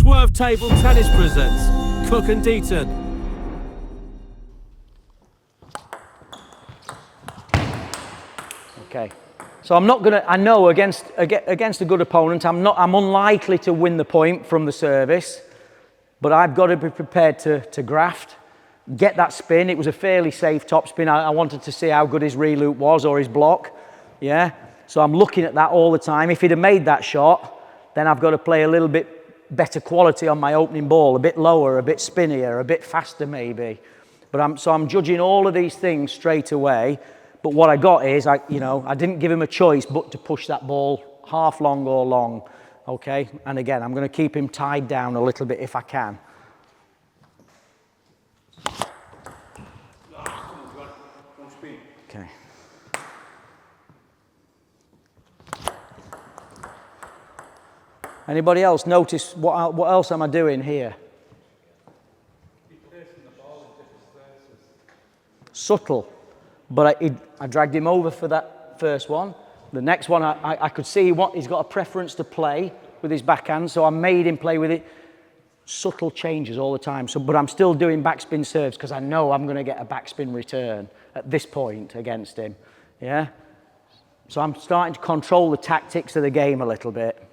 Swerve Table Tennis presents Cooke and Deaton. Okay, so I'm not gonna. I know against a good opponent, I'm unlikely to win the point from the service, but I've got to be prepared to graft, get that spin. It was a fairly safe top spin. I wanted to see how good his reloop was or his block. Yeah, so I'm looking at that all the time. If he'd have made that shot, then I've got to play a little bit better quality on my opening ball, a bit lower, a bit spinnier, a bit faster maybe. But I'm judging all of these things straight away. But what I got is, I didn't give him a choice but to push that ball half long or long, okay? And again, I'm going to keep him tied down a little bit if I can. Okay. Anybody else notice what else am I doing here? Subtle. But I dragged him over for that first one. The next one, I could see he's got a preference to play with his backhand, so I made him play with it. Subtle changes all the time. But I'm still doing backspin serves because I know I'm going to get a backspin return at this point against him. Yeah? So I'm starting to control the tactics of the game a little bit.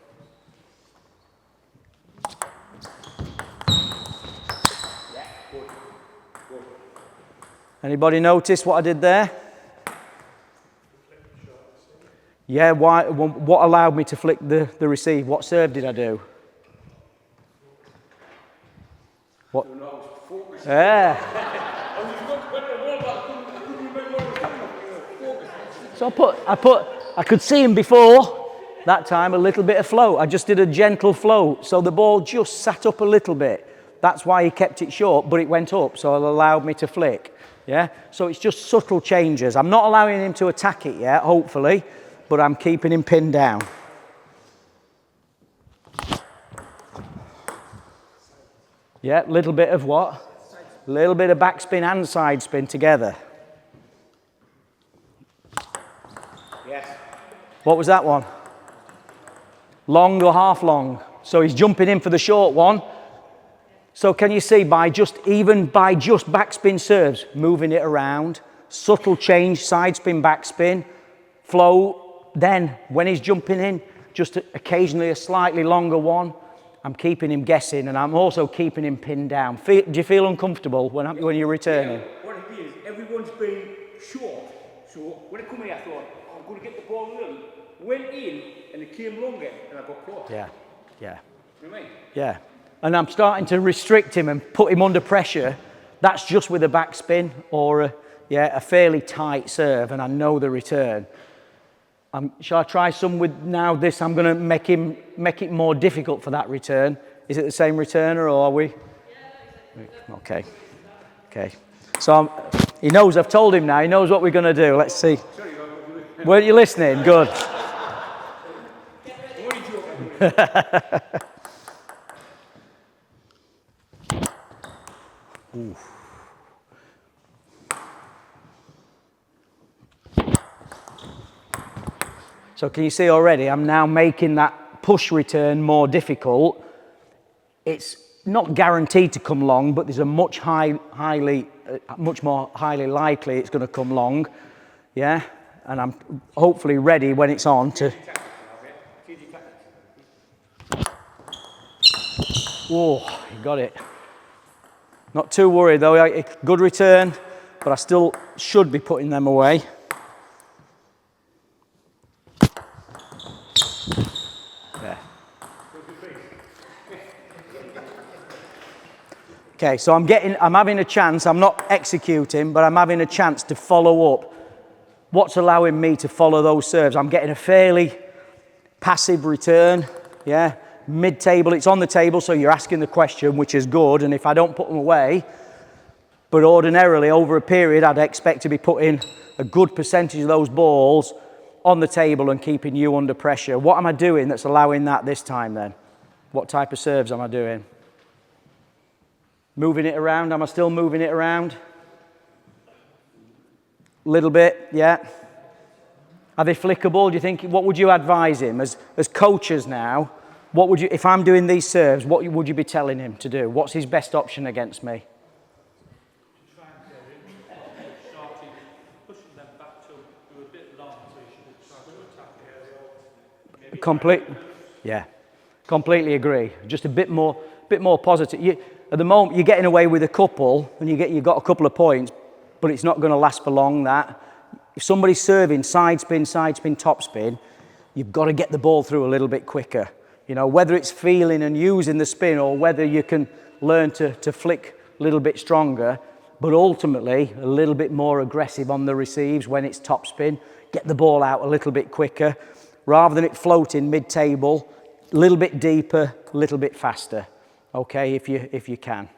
Anybody notice what I did there? Yeah, what allowed me to flick the receive? What serve did I do? What? Yeah. So I could see him before that time, a little bit of float. I just did a gentle float, so the ball just sat up a little bit. That's why he kept it short, but it went up, so it allowed me to flick. Yeah, so it's just subtle changes. I'm not allowing him to attack it yet, hopefully, but I'm keeping him pinned down. Yeah, little bit of what? A little bit of backspin and side spin together. Yes. What was that one? Long or half long? So he's jumping in for the short one. So can you see by just backspin serves, moving it around, subtle change, side spin, backspin, flow, then when he's jumping in, just occasionally a slightly longer one, I'm keeping him guessing and I'm also keeping him pinned down. Do you feel uncomfortable when you're returning? Yeah, what it is, everyone's been short. So when I come here, I thought, I'm going to get the ball early. Went in and it came longer and I got caught. Yeah. You know what I mean? Yeah. And I'm starting to restrict him and put him under pressure. That's just with a backspin or a fairly tight serve, and I know the return. Shall I try some with now this? I'm going to make it more difficult for that return. Is it the same returner or are we? Yeah. Okay. So he knows, I've told him now, he knows what we're going to do. Let's see. Weren't you listening? Good. Ooh. So can you see already I'm now making that push return more difficult. It's not guaranteed to come long, but there's a much more highly likely it's going to come long. Yeah, and I'm hopefully ready when it's on to. Oh, you got it. Not too worried though, good return, but I still should be putting them away. Yeah. Okay, so I'm having a chance, I'm not executing, but I'm having a chance to follow up. What's allowing me to follow those serves? I'm getting a fairly passive return, yeah. Mid-table, it's on the table, so you're asking the question, which is good, and if I don't put them away, but ordinarily over a period I'd expect to be putting a good percentage of those balls on the table and keeping you under pressure. What am I doing that's allowing that this time then? What type of serves am I doing? Moving it around, am I still moving it around? Little bit, yeah. Are they flickable? Do you think, what would you advise him as coaches now? what would you, if I'm doing these serves, what would you be telling him to do? What's his best option against me? Try and get it, starting pushing them back to do a bit long, so you should try to attack it. Yeah, completely agree. Just a bit more positive. At the moment, you're getting away with a couple, and you've got a couple of points, but it's not going to last for long. That if somebody's serving side spin, top spin, you've got to get the ball through a little bit quicker. You know, whether it's feeling and using the spin, or whether you can learn to flick a little bit stronger, but ultimately a little bit more aggressive on the receives when it's top spin. Get the ball out a little bit quicker, rather than it floating mid-table, a little bit deeper, a little bit faster. Okay, if you can.